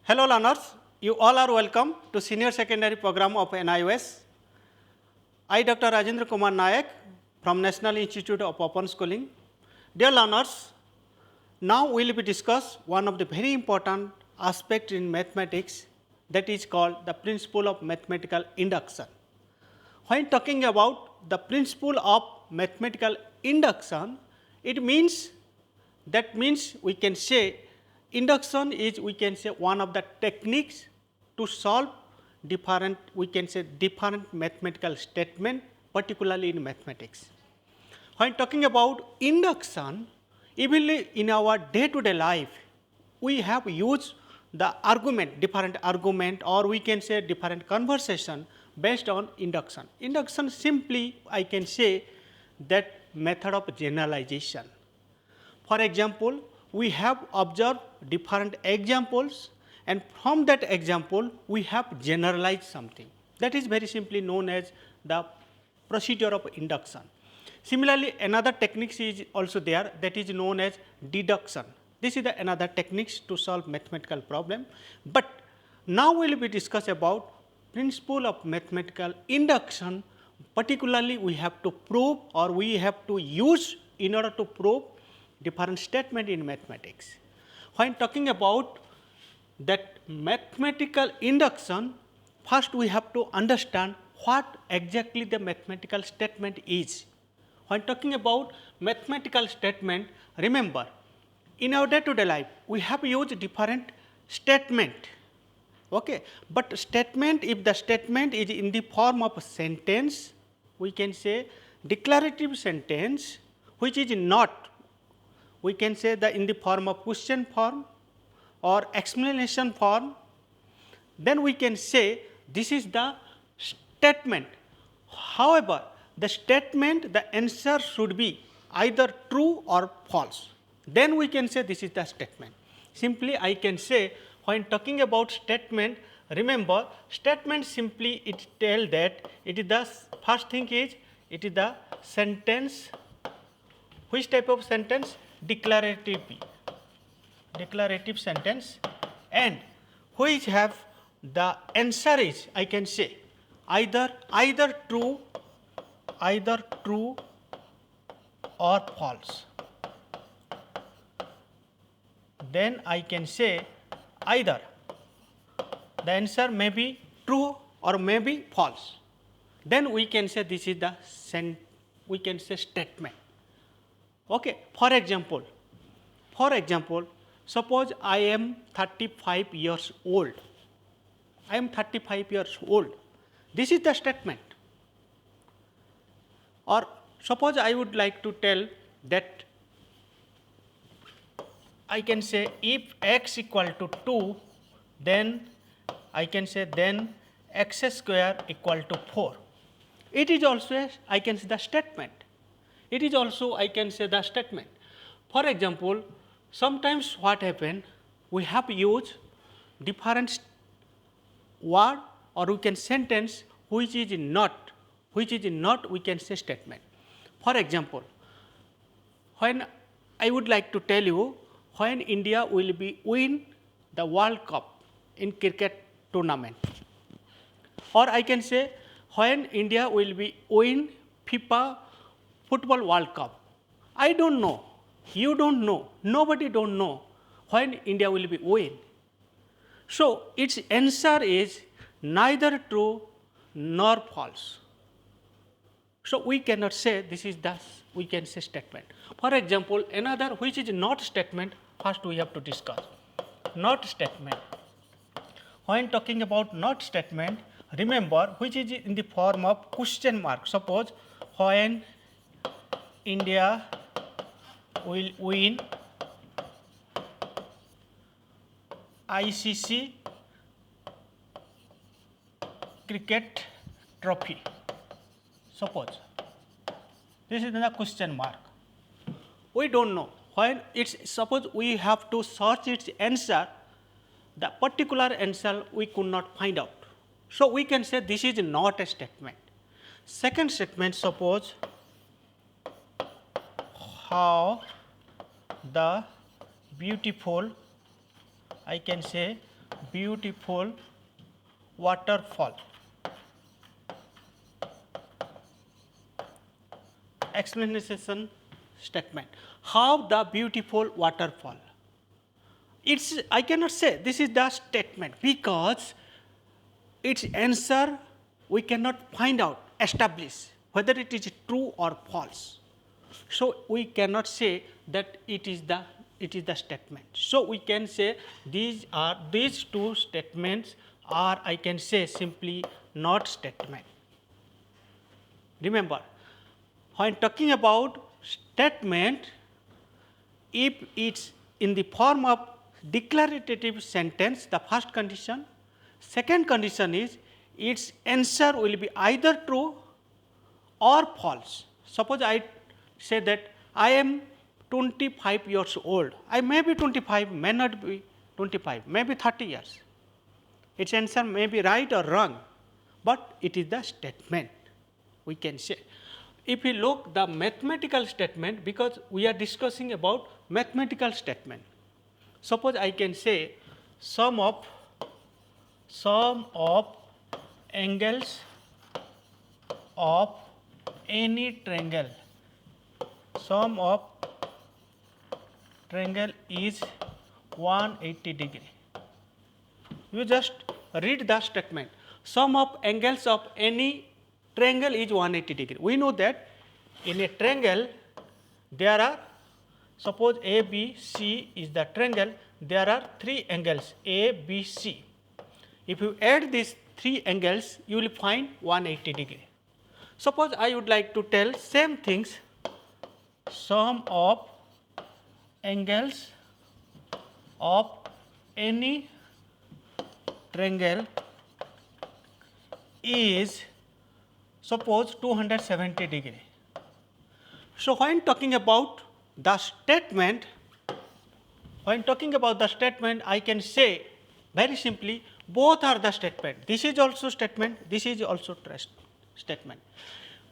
Hello learners, you all are welcome to senior secondary program of NIOS. I Dr. Rajendra Kumar Nayak from National Institute of Open Schooling. Dear learners, now we will be discuss one of the very important aspect in mathematics that is called the principle of mathematical induction. When talking about the principle of mathematical induction, it means we can say induction is one of the techniques to solve different mathematical statement, particularly in mathematics. When talking about induction, even in our day-to-day life, we have used the different argument, or we can say different conversation based on induction. Induction simply, I can say, that method of generalization. For example, we have observed different examples, and from that example, we have generalized something. That is very simply known as the procedure of induction. Similarly, another technique is also there, that is known as deduction. This is another technique to solve mathematical problem. But now we will be discuss about principle of mathematical induction. Particularly, we have to prove, or we have to use in order to prove different statement in mathematics. When talking about that mathematical induction, first we have to understand what exactly the mathematical statement is. When talking about mathematical statement, remember, in our day-to-day life, we have used different statement. Okay, but statement, if the statement is in the form of a sentence, we can say declarative sentence, which is not, we can say that in the form of question form or explanation form, then we can say this is the statement. However, the statement, the answer should be either true or false. Then we can say this is the statement. Simply I can say, when talking about statement, remember statement simply it tell that it is the first thing is it is the sentence. Which type of sentence? Declarative sentence, and which have the answer is, I can say, either true or false. Then I can say either the answer may be true or may be false. Then we can say this is the statement. Okay. For example, suppose I am 35 years old. I am 35 years old. This is the statement. Or suppose I would like to tell that I can say if x equal to 2, then I can say then x square equal to 4. It is also, I can say, the statement. It is also, I can say, the statement. For example, sometimes what happen, we have used different word, or we can sentence which is not we can say statement. For example, when I would like to tell you, when India will be win the World Cup in cricket tournament, or I can say when India will be win FIFA Football World Cup. I don't know, you don't know, nobody don't know when India will be win. So its answer is neither true nor false. So we cannot say this is the, we can say, statement. For example, another which is not statement, first we have to discuss. Not statement. When talking about not statement, remember which is in the form of question mark. Suppose when India will win ICC cricket trophy. Suppose this is the question mark. We don't know. When it's, suppose we have to search its answer, the particular answer we could not find out. So we can say this is not a statement. Second statement, suppose how the beautiful, I can say, beautiful waterfall. Explanation statement. How the beautiful waterfall? It's, I cannot say this is the statement because its answer we cannot find out, establish whether it is true or false. So we cannot say that it is the statement. So we can say these two statements are, I can say simply, not statement. Remember, when talking about statement, if it's in the form of declarative sentence, the first condition. Second condition is its answer will be either true or false. Suppose I say that I am 25 years old. I may be 25, may not be 25, maybe 30 years. Its answer may be right or wrong, but it is the statement, we can say. If we look the mathematical statement, because we are discussing about mathematical statement. Suppose I can say sum of angles of any triangle. Sum of triangle is 180 degree. You just read the statement. Sum of angles of any triangle is 180 degree. We know that in a triangle there are, suppose ABC is the triangle, there are three angles A, B, C. If you add these three angles, you will find 180 degree. Suppose I would like to tell same things, sum of angles of any triangle is, suppose, 270 degree. So when talking about the statement, I can say very simply both are the statement. This is also statement, this is also statement.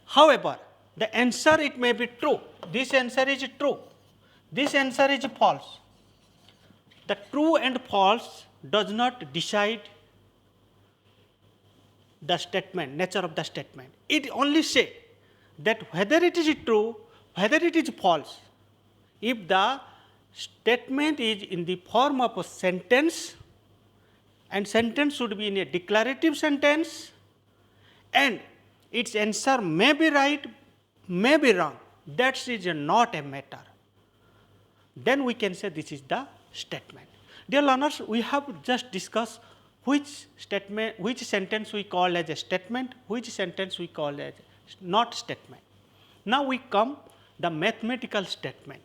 However, the answer it may be true. This answer is true. This answer is false. The true and false does not decide the statement, nature of the statement. It only say that whether it is true, whether it is false. If the statement is in the form of a sentence, and sentence should be in a declarative sentence, and its answer may be right, may be wrong, that is not a matter. Then we can say this is the statement. Dear learners, we have just discussed which sentence we call as a statement, which sentence we call as not statement. Now we come the mathematical statement.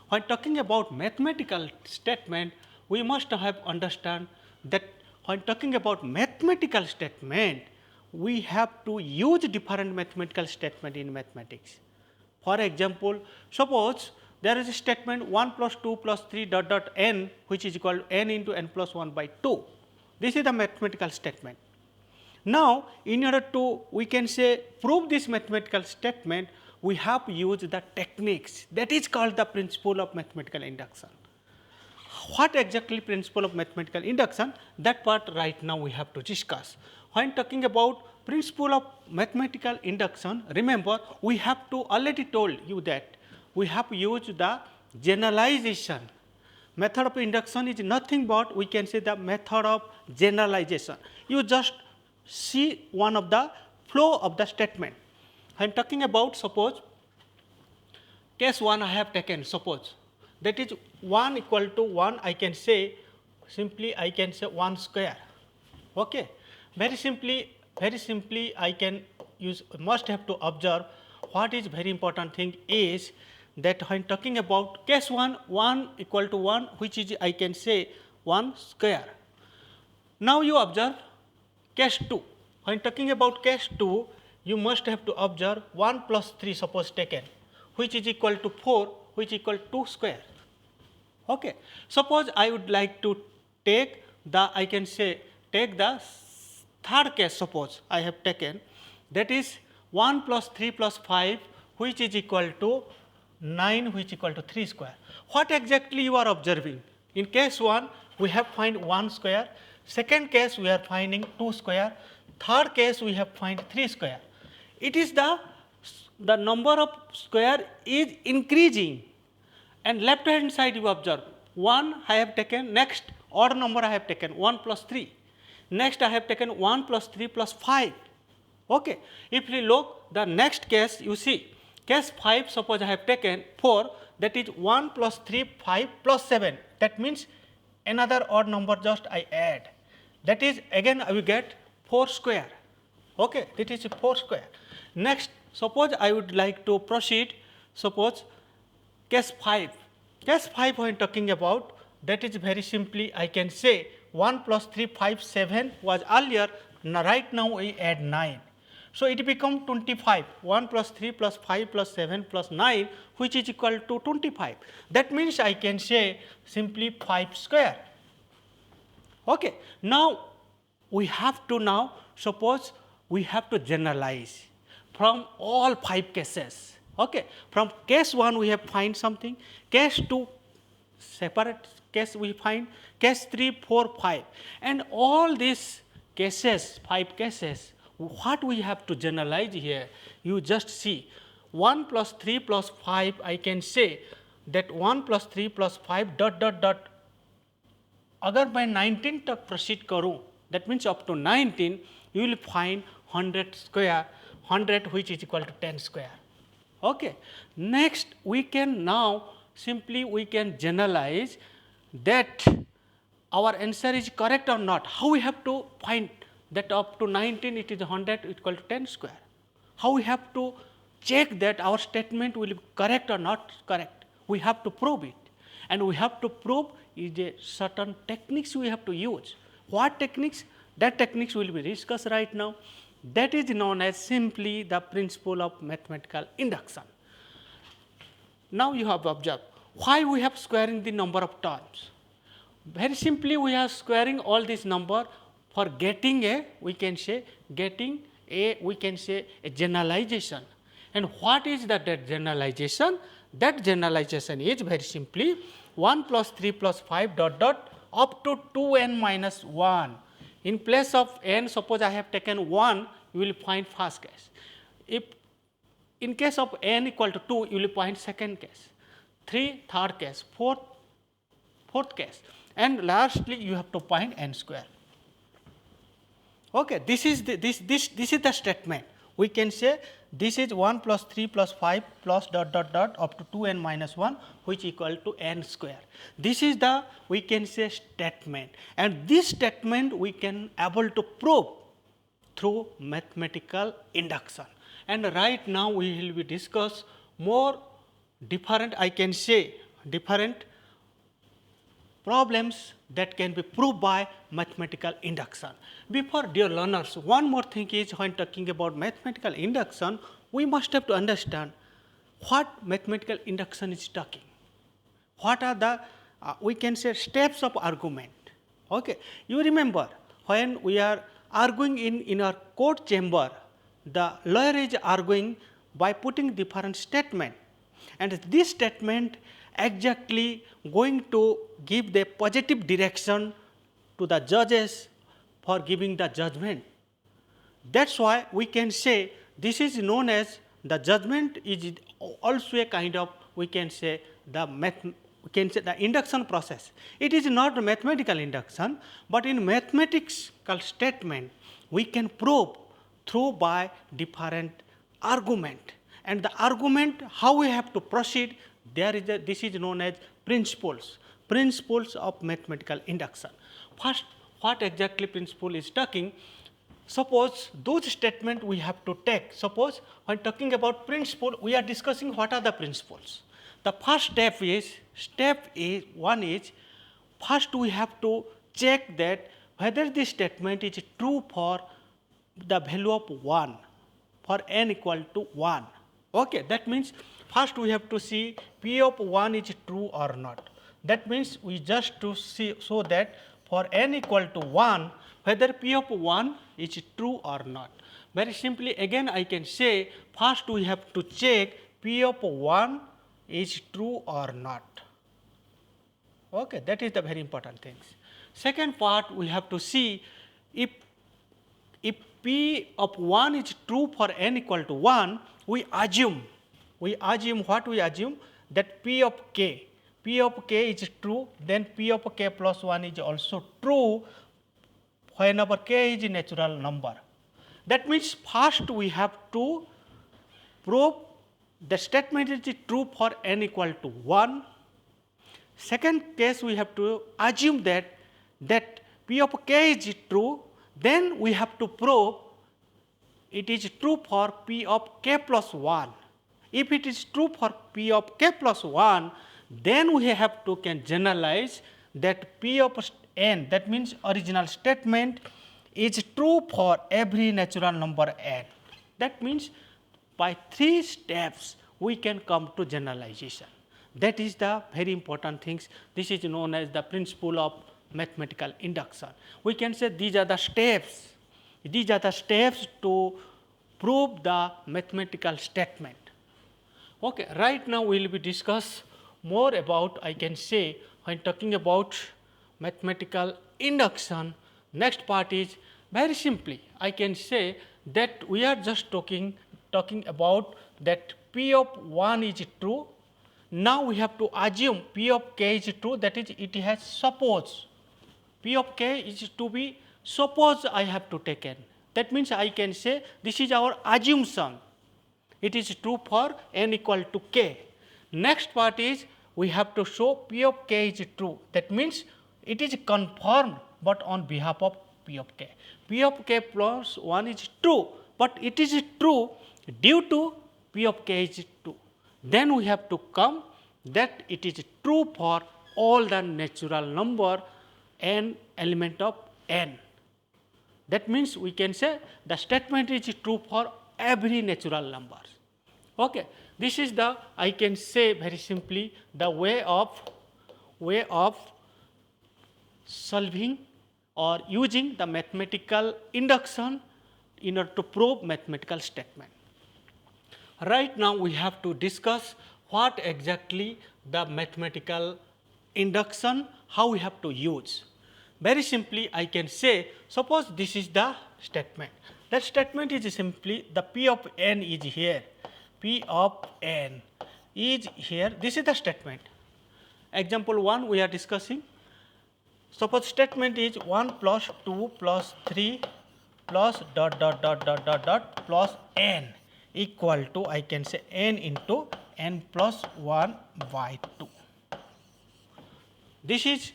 When talking about mathematical statement, we must have understand that when talking about mathematical statement, we have to use different mathematical statement in mathematics. For example, suppose there is a statement 1 plus 2 plus 3 dot dot n, which is equal to n into n plus 1 by 2. This is the mathematical statement. Now, in order to, we can say, prove this mathematical statement, we have used the techniques that is called the principle of mathematical induction. What exactly principle of mathematical induction? That part right now we have to discuss. When talking about principle of mathematical induction, remember we have to already told you that we have used the generalization. Method of induction is nothing but, we can say, the method of generalization. You just see one of the flow of the statement. I am talking about, suppose, case 1 I have taken, suppose, that is 1 equal to 1, I can say, simply I can say 1 square. Okay. Very simply I can use, must have to observe what is very important thing is that when talking about case 1, 1 equal to 1, which is I can say 1 square. Now you observe case 2. When talking about case 2, you must have to observe 1 plus 3 suppose taken, which is equal to 4, which is equal to 2 square. Okay. Suppose I would like to take the, I can say, take the third case, suppose I have taken, that is 1 plus 3 plus 5, which is equal to 9, which is equal to 3 square. What exactly you are observing? In case 1, we have find 1 square, second case we are finding 2 square, third case we have find 3 square. It is the number of square is increasing, and left hand side you observe 1 I have taken, next odd number I have taken 1 plus 3, next I have taken 1 plus 3 plus 5. Okay. If we look the next case, you see case 5, suppose I have taken 4, that is 1 plus 3 5 plus 7, that means another odd number just I add, that is again I will get 4 square. Okay, that is 4 square. Next, suppose I would like to proceed, suppose case 5. Case 5 when talking about, that is very simply I can say 1 plus 3 5 7 was earlier, right now we add 9. So, it become 25, 1 plus 3 plus 5 plus 7 plus 9, which is equal to 25. That means I can say simply 5 square. Okay. Now, we have to now suppose we have to generalize from all 5 cases. Okay. From case 1 we have find something, case 2 separate case we find, case 3, 4, 5, and all these cases, 5 cases, what we have to generalize here, you just see 1 plus 3 plus 5, I can say that 1 plus 3 plus 5 dot dot dot, अगर मैं 19 तक proceed करूँ, that means up to 19, you will find 100 square, 100 which is equal to 10 square. Okay. Next, we can now simply we can generalize that our answer is correct or not. How we have to find that up to 19 it is 100 equal to 10 square. How we have to check that our statement will be correct or not correct. We have to prove it, and we have to prove is a certain techniques we have to use. What techniques? That techniques will be discussed right now. That is known as simply the principle of mathematical induction. Now you have observed why we have squaring the number of terms. Very simply we are squaring all this number for getting a, we can say getting a, we can say a generalization. And what is that generalization? That generalization is very simply 1 plus 3 plus 5 dot dot up to 2n minus 1. In place of n, suppose I have taken 1, you will find first case. If in case of n equal to 2, you will find second case, 3 third case, fourth case, and lastly you have to find n square. Okay, this is the statement. We can say this is 1 plus 3 plus 5 plus dot dot dot up to 2n minus 1, which equal to n square. This is the, we can say, statement, and this statement we can able to prove through mathematical induction. And right now we will be discuss more different, I can say different problems that can be proved by mathematical induction. Before, dear learners, one more thing is when talking about mathematical induction, we must have to understand what mathematical induction is talking. What are the, we can say, steps of argument. Okay. You remember when we are arguing in our court chamber, the lawyer is arguing by putting different statement, and this statement exactly going to give the positive direction to the judges for giving the judgment. That's why we can say this is known as the judgment is also a kind of, we can say the induction process. It is not a mathematical induction, but in mathematical statement we can prove through by different argument, and the argument how we have to proceed, there is this is known as principles of mathematical induction. First, what exactly principle is talking? Suppose those statement we have to take. Suppose when talking about principle, we are discussing what are the principles. The first step is one is first we have to check that whether this statement is true for the value of 1, for n equal to 1. Okay, that means first we have to see P of 1 is true or not. That means we just to see so that for n equal to 1, whether P of 1 is true or not. Very simply again I can say first we have to check P of 1 is true or not. Okay, that is the very important things. Second part, we have to see if P of 1 is true for n equal to 1, we assume what we assume, that P of k is true, then P of k plus 1 is also true whenever k is a natural number. That means first we have to prove the statement is true for n equal to 1. Second case, we have to assume that P of k is true, then we have to prove it is true for P of k plus 1. If it is true for P of k plus 1, then we have to can generalize that P of n, that means original statement, is true for every natural number n. That means by 3 steps we can come to generalization. That is the very important things. This is known as the principle of mathematical induction. We can say these are the steps. These are the steps to prove the mathematical statement. Okay, right now we will be discuss more about, I can say, when talking about mathematical induction, next part is very simply, I can say that we are just talking about that P of 1 is true. Now we have to assume P of k is true, that is it has suppose. P of k is to be suppose I have to take n. That means I can say this is our assumption. It is true for n equal to k. Next part is we have to show P of k is true. That means it is confirmed but on behalf of P of k. P of k plus 1 is true, but it is true due to P of k is true. Then we have to come that it is true for all the natural number n element of n. That means we can say the statement is true for every natural number. Okay, this is the, I can say very simply, the way of solving or using the mathematical induction in order to prove mathematical statement. Right now we have to discuss what exactly the mathematical induction, how we have to use. Very simply I can say, suppose this is the statement. That statement is simply the P of n is here. P of n is here. This is the statement. Example 1 we are discussing. Suppose statement is 1 plus 2 plus 3 plus dot plus n equal to, I can say, n into n plus 1 by 2. This is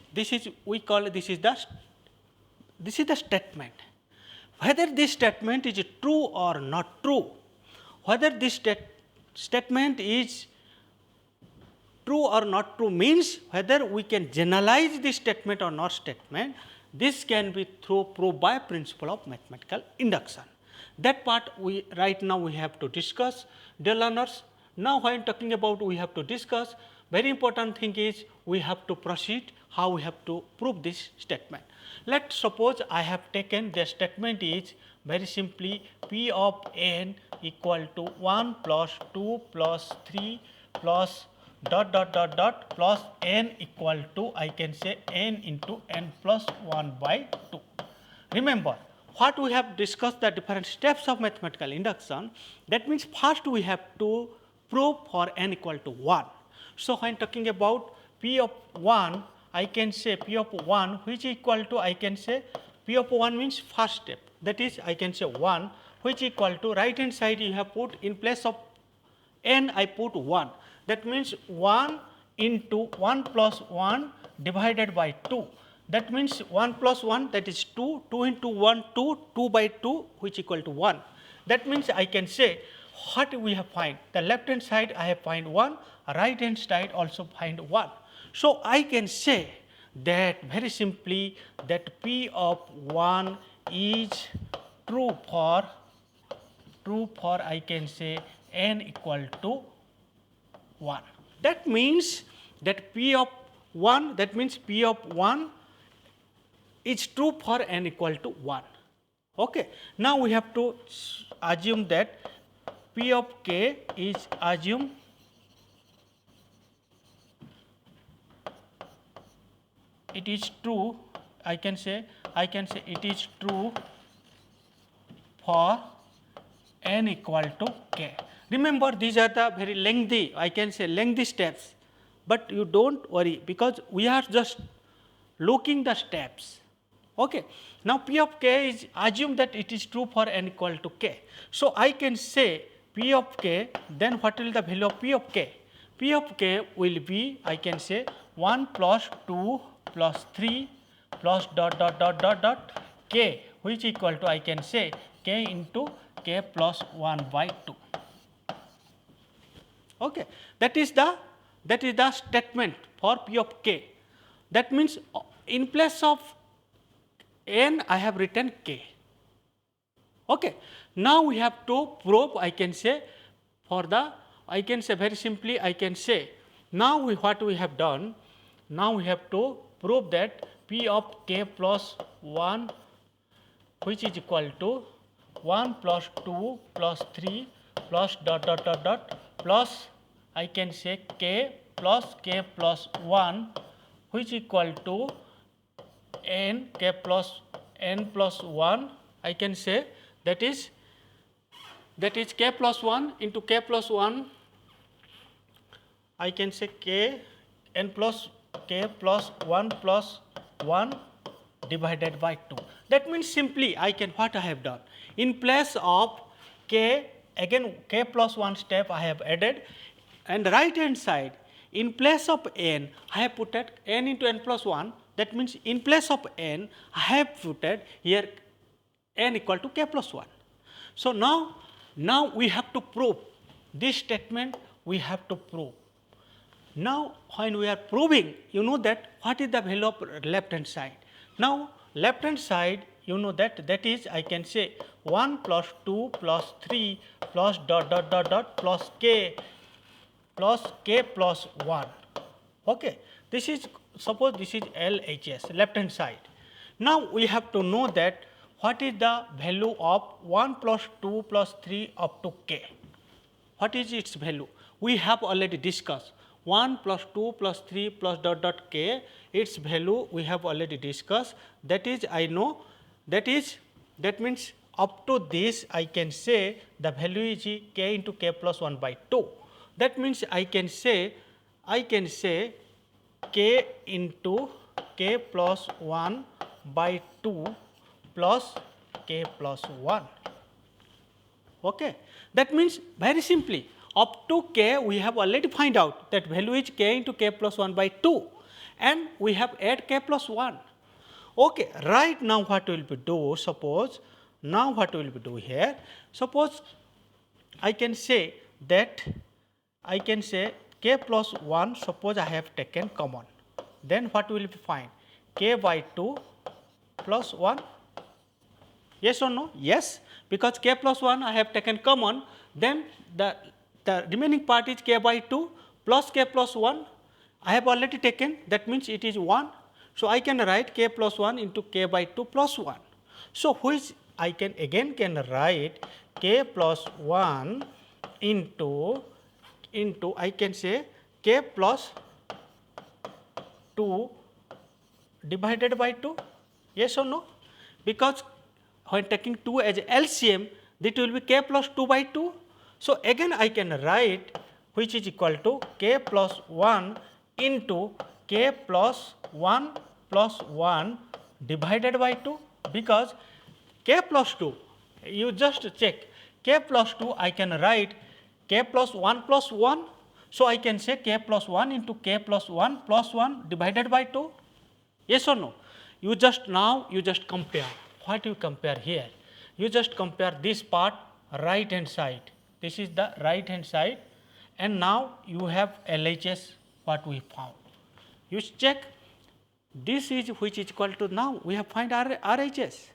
we call this is the statement. Whether this statement is true or not true, whether this statement is true or not true means whether we can generalize this statement or not statement. This can be proved by principle of mathematical induction. That part right now we have to discuss, dear learners. Now when talking about we have to discuss, very important thing is we have to proceed how we have to prove this statement. Let's suppose I have taken the statement is very simply P of n equal to 1 plus 2 plus 3 plus dot plus n equal to, I can say, n into n plus 1 by 2. Remember what we have discussed, the different steps of mathematical induction. That means first we have to prove for n equal to 1. So when talking about P of 1, I can say P of 1 which equal to, I can say P of 1 means first step, that is I can say 1 which equal to, right hand side you have put in place of n I put 1. That means 1 into 1 plus 1 divided by 2. That means 1 plus 1, that is 2, 2 into 1, 2, 2 by 2 which equal to 1. That means I can say what we have find. The left hand side I have find 1, right hand side also find 1. So I can say that very simply that P of 1 is true for I can say n equal to 1. That means that P of 1, that means P of 1 is true for n equal to 1. Okay. Now we have to assume that P of k is assume it is true, I can say it is true for n equal to k. Remember, these are the very lengthy, I can say lengthy steps, but you don't worry because we are just looking the steps. Okay. Now, P of k is assume that it is true for n equal to k. So, I can say P of k, then what will the value of P of k? P of k will be, I can say 1 plus 2 plus 3 plus dot k, which equal to, I can say k into k plus 1 by 2. Okay. That is the statement for P of k. That means in place of n I have written k. Okay. Now, we have to prove, I can say for the, I can say very simply, I can say now what we have done, now we have to prove that P of k plus 1, which is equal to 1 plus 2 plus 3 plus dot plus, I can say k plus 1, which equal to n plus 1, I can say that is k plus 1 into k plus 1, I can say k plus 1 plus 1 divided by 2. That means simply I can, what I have done, in place of k, again k plus 1 step I have added, and right hand side in place of n I have put at n into n plus 1. That means in place of n I have put here n equal to k plus 1. So, now we have to prove this statement, we have to prove. Now, when we are proving, you know that what is the value of left hand side. Now, left hand side, you know that is, I can say 1 plus 2 plus 3 plus dot plus k plus 1. Okay. This is, suppose this is LHS, left hand side. Now, we have to know that what is the value of 1 plus 2 plus 3 up to k. What is its value? We have already discussed 1 plus 2 plus 3 plus dot k, its value we have already discussed. That is, I know, that means up to this I can say the value is k into k plus 1 by 2. That means I can say k into k plus 1 by 2 plus k plus 1. Okay. That means very simply up to k we have already find out that value is k into k plus 1 by 2, and we have add k plus 1. Okay. Right now what will be do, suppose now what will be do here, suppose I can say that I can say k plus 1, suppose I have taken common, then what will be find, k by 2 plus 1. Yes or no? Yes, because k plus 1 I have taken common, then the remaining part is k by 2 plus k plus 1 I have already taken, that means it is 1. So, I can write k plus 1 into k by 2 plus 1. So, which I can again write k plus 1 into I can say k plus 2 divided by 2. Yes or no? Because when taking 2 as LCM, that will be k plus 2 by 2. So, again I can write which is equal to k plus 1 into k plus 1 plus 1 divided by 2, because k plus 2, you just check, k plus 2 I can write k plus 1 plus 1. So, I can say k plus 1 into k plus 1 plus 1 divided by 2. Yes or no? You just compare. What you compare here? You just compare this part right hand side. This is the right hand side, and now you have LHS what we found. You check this is which is equal to, now we have find RHS.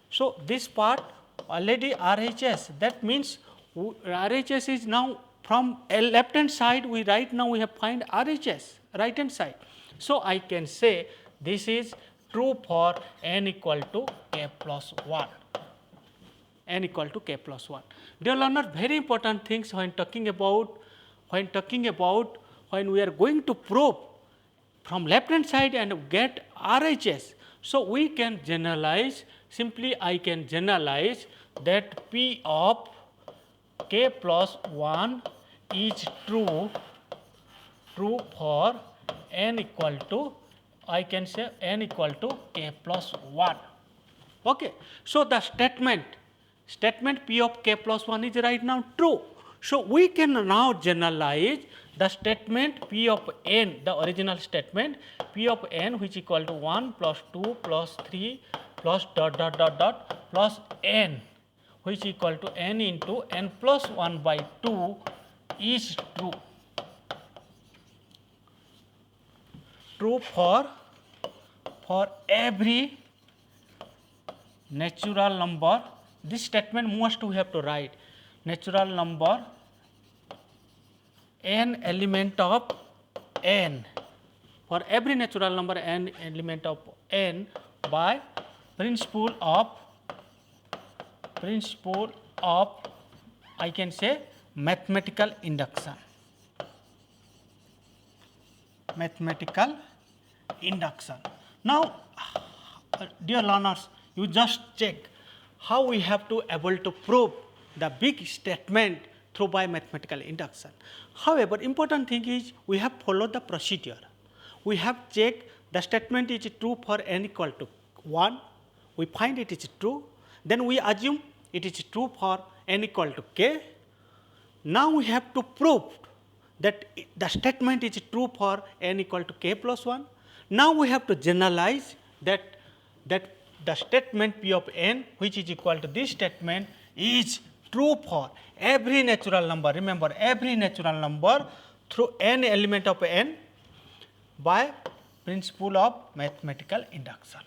So, this part already RHS, that means RHS is now from left hand side we right now we have find RHS right hand side. So, I can say this is true for n equal to k plus 1, n equal to k plus 1. Dear learner, very important things when talking about when we are going to prove from left hand side and get RHS. So we can generalize, simply I can generalize that P of k plus 1 is true for n equal to, I can say n equal to k plus 1. Okay. So the statement P of k plus 1 is right now true. So we can now generalize the statement P of n, the original statement P of n, which equal to 1 plus 2 plus 3 plus plus n, which equal to n into n plus 1 by 2 is true for every natural number. This statement must we have to write natural number n element of n, for every natural number n element of n by principle of I can say mathematical induction. Now, dear learners, you just check how we have to able to prove the big statement through by mathematical induction. However, important thing is we have followed the procedure. We have checked the statement is true for n equal to 1. We find it is true. Then we assume it is true for n equal to k. Now we have to prove that the statement is true for n equal to k plus 1. Now we have to generalize that the statement P of n, which is equal to this statement, is true for every natural number. Remember, every natural number through n element of n by principle of mathematical induction.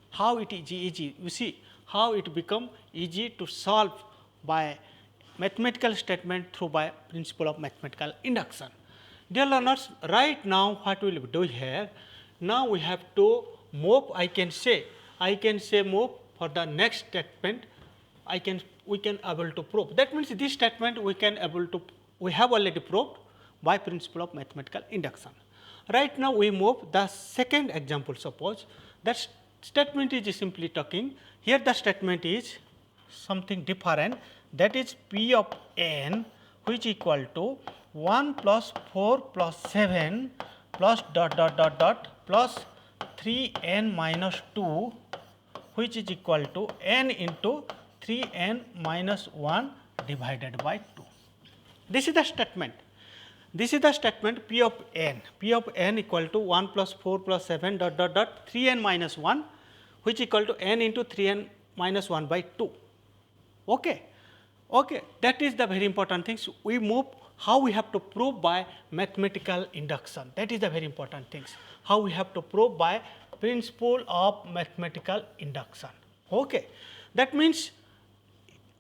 How it is easy? You see how it become easy to solve by mathematical statement through by principle of mathematical induction. Dear learners, right now what we will do here? Now we have to move. I can say move for the next statement. We can able to prove. That means this statement we have already proved by principle of mathematical induction. Right now we move the second example. Suppose that statement is simply talking. Here the statement is something different. That is P of n, which equal to 1 plus 4 plus 7 plus plus 3n minus 2, which is equal to n into 3n minus 1 divided by 2. This is the statement. P of n. P of n equal to 1 plus 4 plus 7 3n minus 1, which equal to n into 3n minus 1 by 2. Okay. That is the very important things. We move how we have to prove by mathematical induction. That is the very important things. How we have to prove by principle of mathematical induction. Okay. That means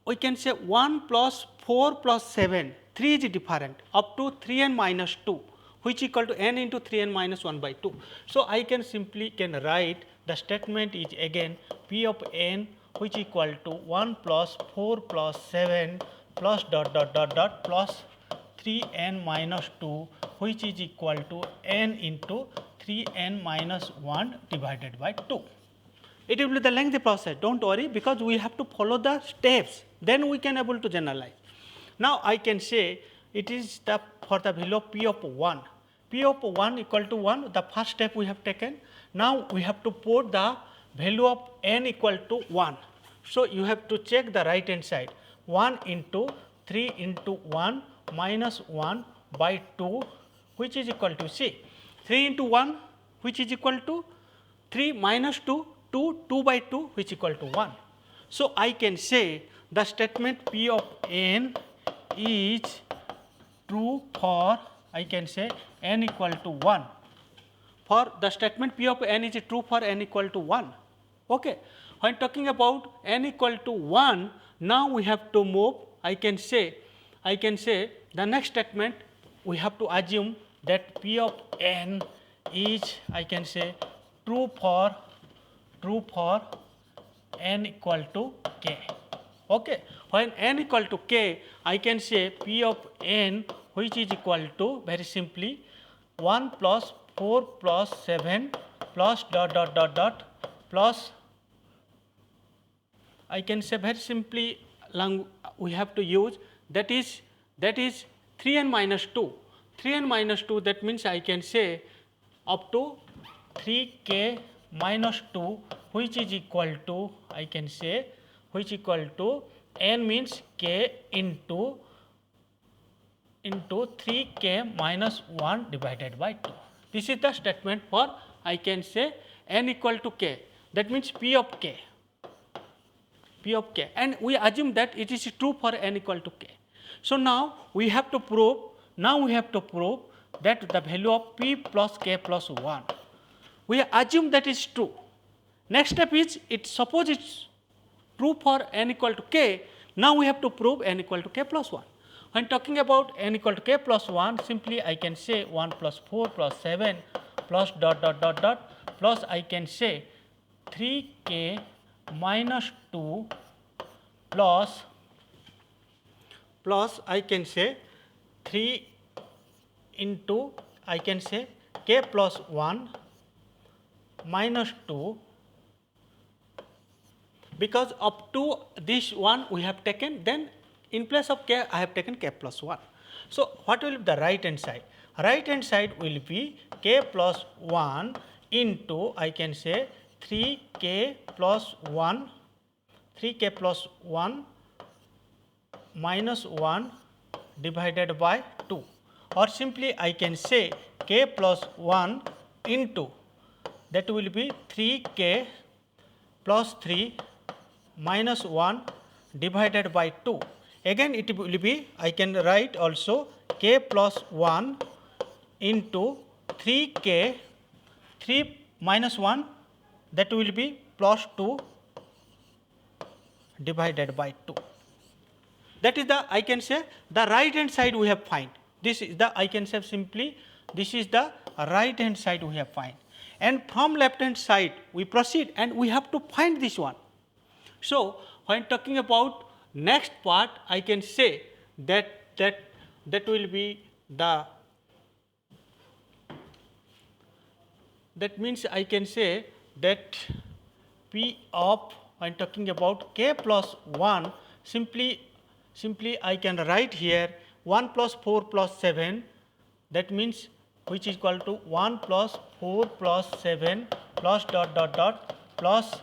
we can say 1 plus 4 plus 7, 3 is different, up to 3n minus 2, which equal to n into 3n minus 1 by 2. So I can simply write the statement is again P of n, which equal to 1 plus 4 plus 7 plus plus 3n minus 2, which is equal to n into 3n minus 1 divided by 2. It will be the lengthy process, don't worry, because we have to follow the steps, then we can able to generalize. Now I can say it is for the value of P of 1. P of 1 equal to 1, the first step we have taken. Now we have to put the value of n equal to 1. So you have to check the right hand side. 1 into 3 into 1 minus 1 by 2, which is equal to, see, 3 into 1, which is equal to 3 minus 2, 2 by 2, which equal to 1. So I can say the statement P of n is true for, I can say, n equal to 1. For the statement P of n is true for n equal to 1. Okay. When talking about n equal to 1, now we have to move. I can say the next statement we have to assume that P of n is, I can say, true for n equal to k. Okay. When n equal to k, I can say P of n, which is equal to, very simply, 1 plus 4 plus 7 plus plus I can say very simply we have to use that is 3n minus 2. 3n minus 2, that means I can say up to 3k minus 2, which is equal to I can say which equal to n means k into 3k minus 1 divided by 2. This is the statement for I can say n equal to k, that means p of k, and we assume that it is true for n equal to k. So now we have to prove that the value of p plus k plus 1, we assume that is true. Next step is, suppose it's true for n equal to k, now we have to prove n equal to k plus 1. When talking about n equal to k plus 1, simply I can say 1 plus 4 plus 7 plus dot dot dot dot plus I can say 3k minus 2 plus I can say 3 into I can say k plus 1 minus 2, because up to this one we have taken, then in place of k I have taken k plus 1. So what will be the right hand side? Right hand side will be k plus 1 into I can say 3k plus 1 minus 1 divided by 2, or simply I can say k plus 1 into that will be 3k plus 3 minus 1 divided by 2. Again it will be, I can write also k plus 1 into 3k 3 minus 1, that will be plus 2 divided by 2. That is the I can say the right hand side we have find. This is the I can say simply this is the right hand side we have find, and from left hand side we proceed and we have to find this one. So when talking about next part, I can say that will be the, that means I can say that p of, when talking about k plus 1, simply I can write here 1 plus 4 plus 7, that means which is equal to 1 plus 4 plus 7 plus dot dot dot plus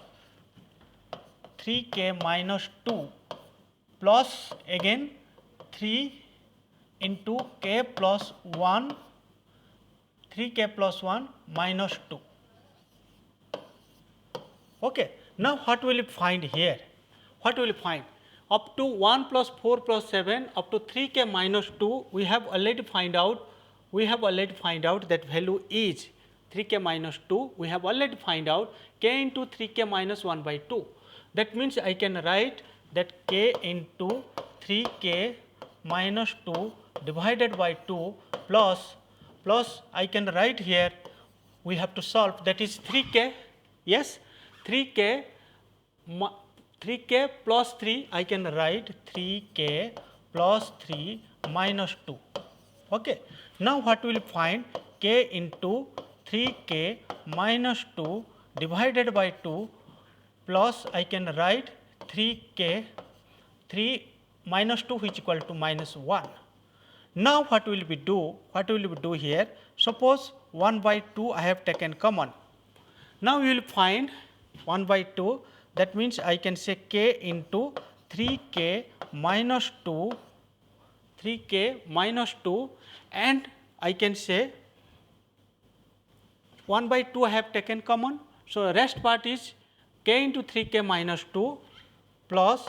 3k minus 2 plus again 3 into k plus 1, 3k plus 1 minus 2. Okay. Now what will you find here? What will you find? Up to 1 plus 4 plus 7 up to 3k minus 2, we have already find out that value is 3k minus 2. We have already find out k into 3k minus 1 by 2. That means I can write that k into 3k minus 2 divided by 2 plus I can write here, we have to solve, that is 3k, yes, 3k plus 3, I can write 3k plus 3 minus 2. Okay. Now what will find? K into 3k minus 2 divided by 2 plus I can write 3k 3 minus 2, which equal to minus 1. Now what will we do? What will we do here? Suppose 1 by 2 I have taken common. Now you will find 1 by 2, that means I can say k into 3k minus 2, and I can say 1 by 2 I have taken common. So rest part is k into 3k minus 2 plus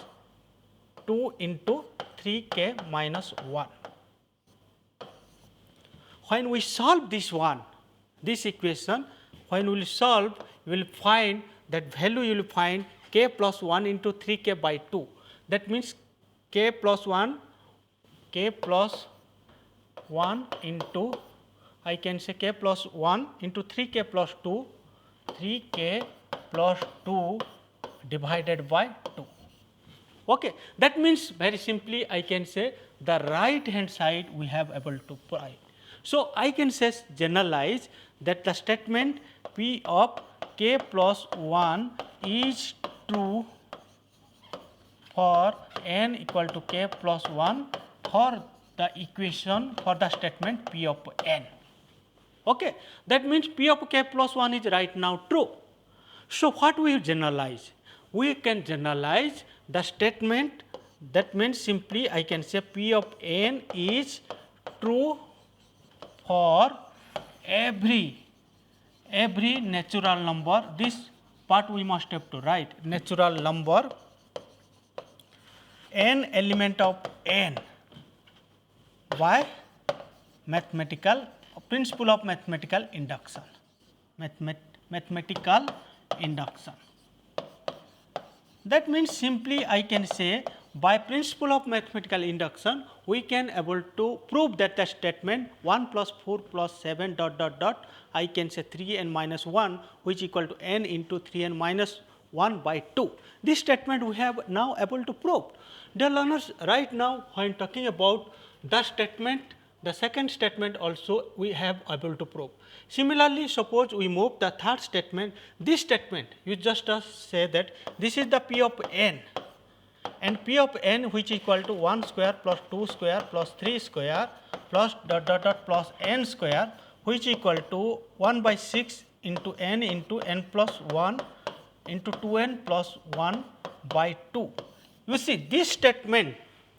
2 into 3k minus 1. When we solve this one, this equation, when we will solve, we will find that value, you will find k plus 1 into 3k by 2. That means k plus 1 into, I can say k plus 1 into 3k plus 2, 3k plus 2 divided by 2. Okay. That means very simply I can say the right hand side we have able to provide. So I can say generalize that the statement p of k plus 1 is true for n equal to k plus 1 for the equation for the statement P of n. Okay. That means P of k plus 1 is right now true. So, what we generalize? We can generalize the statement, that means simply I can say P of n is true for every natural number. This part we must have to write, natural number n element of n by mathematical principle of mathematical induction. Mathematical induction. That means simply I can say by principle of mathematical induction we can able to prove that the statement 1 plus 4 plus 7 dot dot dot I can say 3n minus 1 which equal to n into 3n minus 1 by 2. This statement we have now able to prove. Dear learners, right now when talking about the statement, the second statement also we have able to prove. Similarly, suppose we move the third statement, this statement you just say that this is the P of n, and P of n which equal to 1 square plus 2 square plus 3 square plus dot dot dot plus n square which equal to 1 by 6 into n plus 1 into 2n plus 1 by 2. You see this statement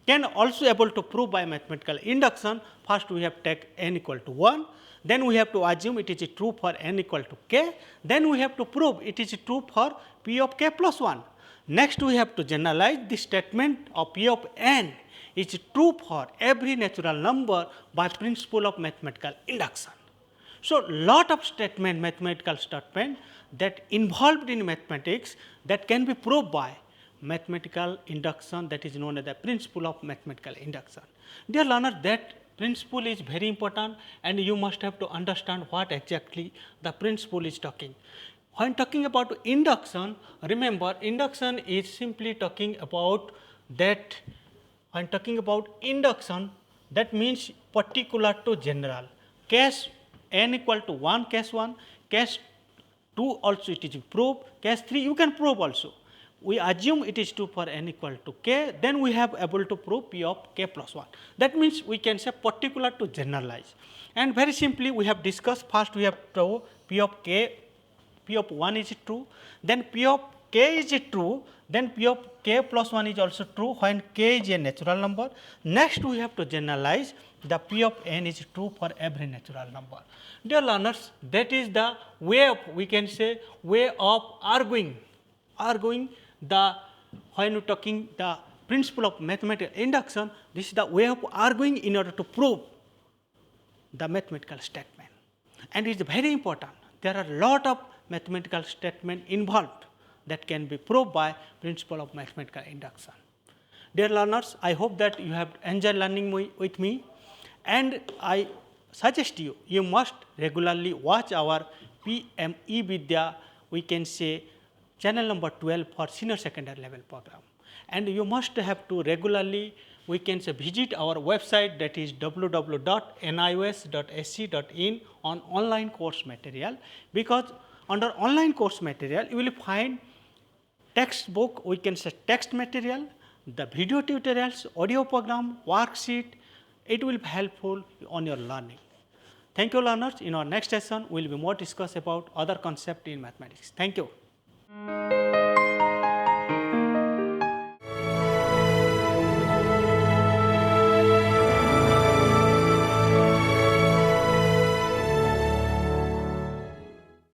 can also able to prove by mathematical induction. First we have take n equal to 1, then we have to assume it is true for n equal to k, then we have to prove it is true for P of k plus 1. Next we have to generalize the statement of P of n is true for every natural number by principle of mathematical induction. So, lot of statement, mathematical statement that involved in mathematics that can be proved by mathematical induction, that is known as the principle of mathematical induction. Dear learner, that principle is very important and you must have to understand what exactly the principle is talking. When talking about induction, remember induction is simply talking about that, when talking about induction, that means particular to general. Case n equal to 1, case 1, case 2 also it is proved, case 3 you can prove also. We assume it is true for n equal to k, then we have able to prove P of k plus 1. That means we can say particular to generalize. And very simply we have discussed, first we have to P of k, P of 1 is true, then P of k is true, then P of k plus 1 is also true when k is a natural number. Next we have to generalize the P of n is true for every natural number. Dear learners, that is the way of, we can say, way of arguing the, when you talking the principle of mathematical induction, this is the way of arguing in order to prove the mathematical statement. And it is very important. There are a lot of mathematical statement involved that can be proved by principle of mathematical induction. Dear learners, I hope that you have enjoyed learning with me, and I suggest you, you must regularly watch our PME Vidya, we can say channel number 12 for senior secondary level program. And you must have to regularly, we can say, visit our website, that is www.nios.sc.in on online course material, because under online course material you will find textbook, we can say text material, the video tutorials, audio program, worksheet. It will be helpful on your learning. Thank you learners. In our next session we will be more discuss about other concept in mathematics. Thank you.